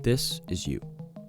This is you.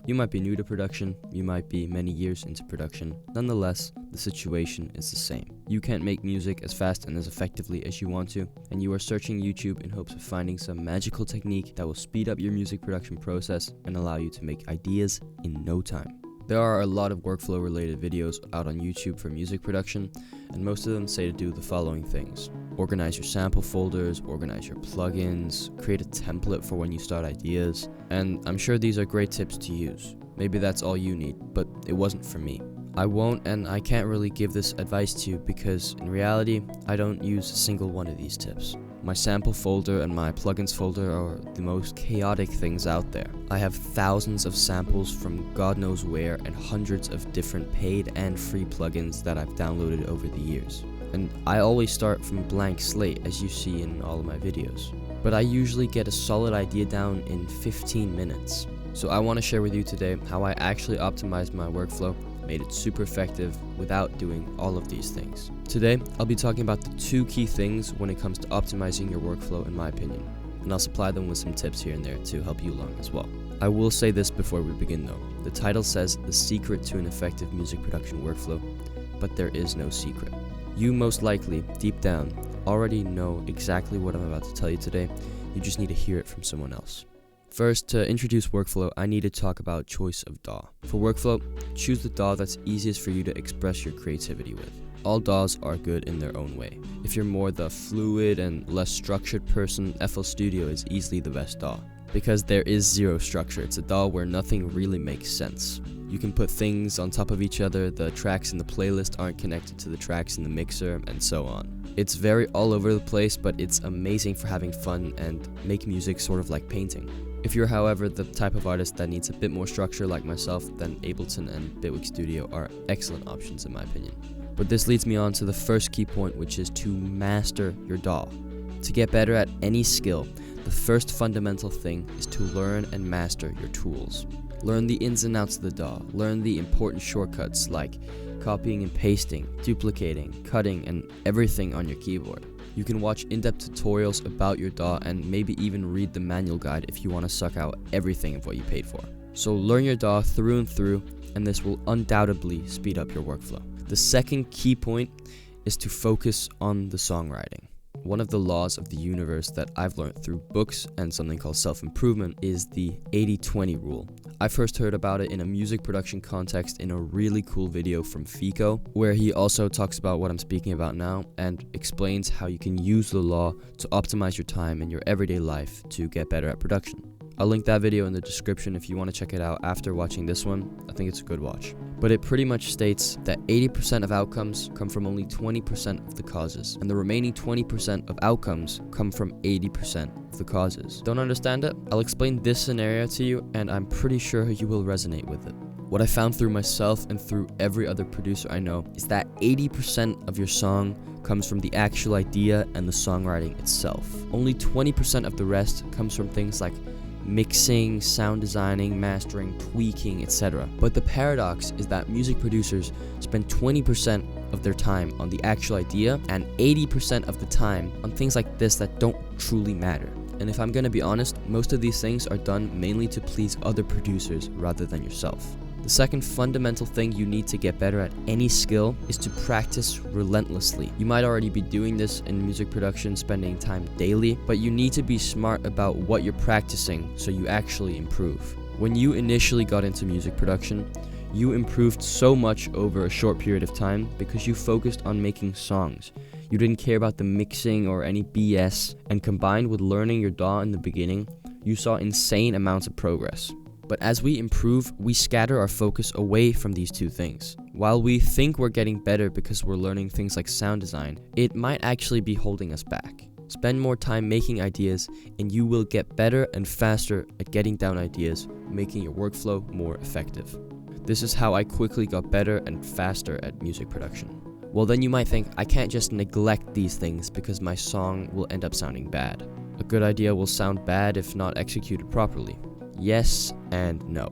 You might be new to production, you might be many years into production. Nonetheless, the situation is the same. You can't make music as fast and as effectively as you want to, and you are searching YouTube in hopes of finding some magical technique that will speed up your music production process and allow you to make ideas in no time. There are a lot of workflow related videos out on YouTube for music production, and most of them say to do the following things. Organize your sample folders, organize your plugins, create a template for when you start ideas, and I'm sure these are great tips to use. Maybe that's all you need, but it wasn't for me. I won't and I can't really give this advice to you because in reality, I don't use a single one of these tips. My sample folder and my plugins folder are the most chaotic things out there. I have thousands of samples from God knows where and hundreds of different paid and free plugins that I've downloaded over the years. And I always start from a blank slate, as you see in all of my videos. But I usually get a solid idea down in 15 minutes. So I want to share with you today how I actually optimized my workflow, made it super effective without doing all of these things. Today, I'll be talking about the 2 key things when it comes to optimizing your workflow in my opinion. And I'll supply them with some tips here and there to help you along as well. I will say this before we begin though. The title says the secret to an effective music production workflow, but there is no secret. You most likely, deep down, already know exactly what I'm about to tell you today. You just need to hear it from someone else. First, to introduce workflow, I need to talk about choice of DAW. For workflow, choose the DAW that's easiest for you to express your creativity with. All DAWs are good in their own way. If you're more the fluid and less structured person, FL Studio is easily the best DAW. Because there is zero structure, it's a DAW where nothing really makes sense. You can put things on top of each other, the tracks in the playlist aren't connected to the tracks in the mixer, and so on. It's very all over the place, but it's amazing for having fun and make music sort of like painting. If you're, however, the type of artist that needs a bit more structure like myself, then Ableton and Bitwig Studio are excellent options in my opinion. But this leads me on to the first key point, which is to master your DAW. To get better at any skill, the first fundamental thing is to learn and master your tools. Learn the ins and outs of the DAW, learn the important shortcuts like copying and pasting, duplicating, cutting, and everything on your keyboard. You can watch in-depth tutorials about your DAW and maybe even read the manual guide if you want to suck out everything of what you paid for. So learn your DAW through and through, and this will undoubtedly speed up your workflow. The second key point is to focus on the songwriting. One of the laws of the universe that I've learned through books and something called self-improvement is the 80-20 rule. I first heard about it in a music production context in a really cool video from Fico, where he also talks about what I'm speaking about now and explains how you can use the law to optimize your time in your everyday life to get better at production. I'll link that video in the description if you want to check it out after watching this one. I think it's a good watch. But it pretty much states that 80% of outcomes come from only 20% of the causes, and the remaining 20% of outcomes come from 80% of the causes. Don't understand it? I'll explain this scenario to you, and I'm pretty sure you will resonate with it. What I found through myself and through every other producer I know is that 80% of your song comes from the actual idea and the songwriting itself. Only 20% of the rest comes from things like mixing, sound designing, mastering, tweaking, etc. But the paradox is that music producers spend 20% of their time on the actual idea and 80% of the time on things like this that don't truly matter. And if I'm gonna be honest, most of these things are done mainly to please other producers rather than yourself. The second fundamental thing you need to get better at any skill is to practice relentlessly. You might already be doing this in music production, spending time daily, but you need to be smart about what you're practicing so you actually improve. When you initially got into music production, you improved so much over a short period of time because you focused on making songs. You didn't care about the mixing or any BS, and combined with learning your DAW in the beginning, you saw insane amounts of progress. But as we improve, we scatter our focus away from these 2 things. While we think we're getting better because we're learning things like sound design, it might actually be holding us back. Spend more time making ideas, and you will get better and faster at getting down ideas, making your workflow more effective. This is how I quickly got better and faster at music production. Well, then you might think, I can't just neglect these things because my song will end up sounding bad. A good idea will sound bad if not executed properly. Yes and no.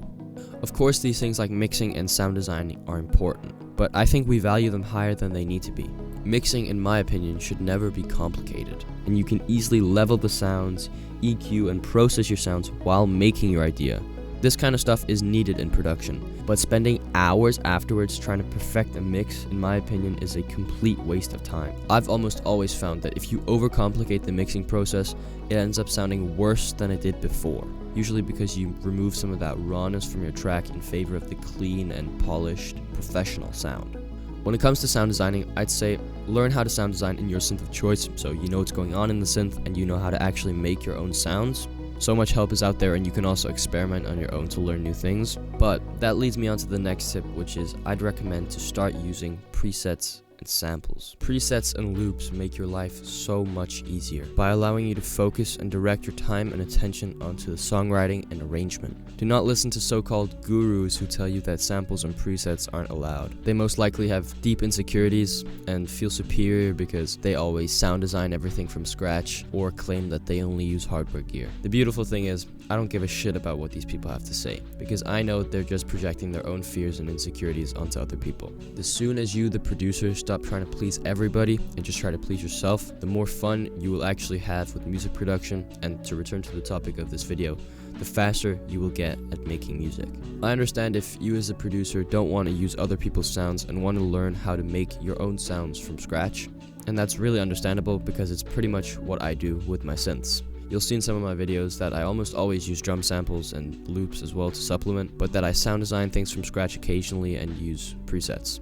Of course, these things like mixing and sound design are important, but I think we value them higher than they need to be. Mixing, in my opinion, should never be complicated, and you can easily level the sounds, EQ, and process your sounds while making your idea, This kind of stuff is needed in production, but spending hours afterwards trying to perfect a mix, in my opinion, is a complete waste of time. I've almost always found that if you overcomplicate the mixing process, it ends up sounding worse than it did before, usually because you remove some of that rawness from your track in favor of the clean and polished, professional sound. When it comes to sound designing, I'd say learn how to sound design in your synth of choice, so you know what's going on in the synth and you know how to actually make your own sounds. So much help is out there, and you can also experiment on your own to learn new things. But that leads me on to the next tip, which is I'd recommend to start using presets and samples. Presets and loops make your life so much easier by allowing you to focus and direct your time and attention onto the songwriting and arrangement. Do not listen to so-called gurus who tell you that samples and presets aren't allowed. They most likely have deep insecurities and feel superior because they always sound design everything from scratch or claim that they only use hardware gear. The beautiful thing is, I don't give a shit about what these people have to say, because I know they're just projecting their own fears and insecurities onto other people. The soon as you, the producer, stop trying to please everybody and just try to please yourself, the more fun you will actually have with music production. And to return to the topic of this video, the faster you will get at making music. I understand if you as a producer don't want to use other people's sounds and want to learn how to make your own sounds from scratch, and that's really understandable because it's pretty much what I do with my synths. You'll see in some of my videos that I almost always use drum samples and loops as well to supplement, but that I sound design things from scratch occasionally and use presets.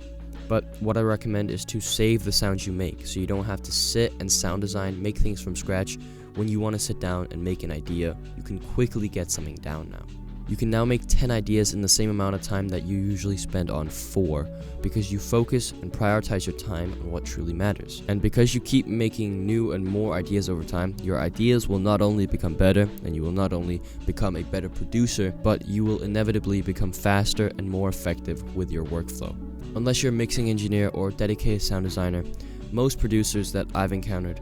But what I recommend is to save the sounds you make, so you don't have to sit and sound design, make things from scratch. When you want to sit down and make an idea, you can quickly get something down now. You can now make 10 ideas in the same amount of time that you usually spend on 4, because you focus and prioritize your time on what truly matters. And because you keep making new and more ideas over time, your ideas will not only become better, and you will not only become a better producer, but you will inevitably become faster and more effective with your workflow. Unless you're a mixing engineer or dedicated sound designer, most producers that I've encountered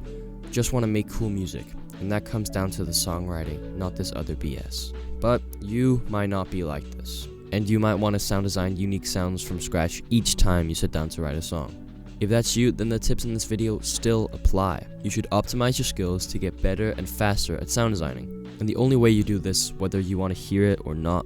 just want to make cool music, and that comes down to the songwriting, not this other BS. But you might not be like this, and you might want to sound design unique sounds from scratch each time you sit down to write a song. If that's you, then the tips in this video still apply. You should optimize your skills to get better and faster at sound designing. And the only way you do this, whether you want to hear it or not,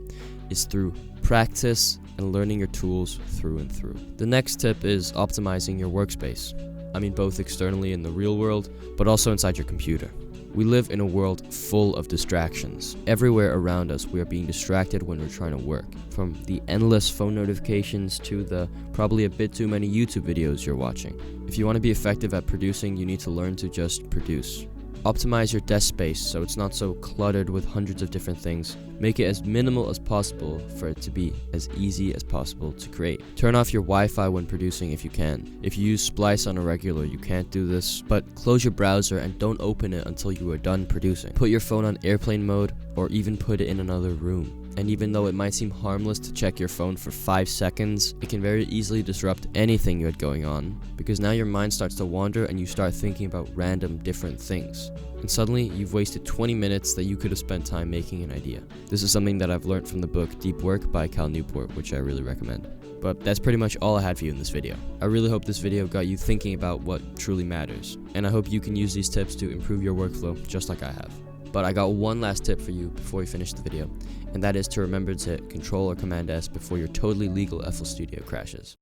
is through practice and learning your tools through and through. The next tip is optimizing your workspace. I mean both externally in the real world, but also inside your computer. We live in a world full of distractions. Everywhere around us, we are being distracted when we're trying to work. From the endless phone notifications to the probably a bit too many YouTube videos you're watching. If you want to be effective at producing, you need to learn to just produce. Optimize your desk space so it's not so cluttered with hundreds of different things. Make it as minimal as possible for it to be as easy as possible to create. Turn off your Wi-Fi when producing if you can. If you use Splice on a regular, you can't do this, but close your browser and don't open it until you are done producing. Put your phone on airplane mode, or even put it in another room. And even though it might seem harmless to check your phone for 5 seconds, it can very easily disrupt anything you had going on, because now your mind starts to wander and you start thinking about random different things. And suddenly, you've wasted 20 minutes that you could have spent time making an idea. This is something that I've learned from the book Deep Work by Cal Newport, which I really recommend. But that's pretty much all I had for you in this video. I really hope this video got you thinking about what truly matters, and I hope you can use these tips to improve your workflow just like I have. But I got one last tip for you before we finish the video, and that is to remember to hit Control or Command S before your totally legal FL Studio crashes.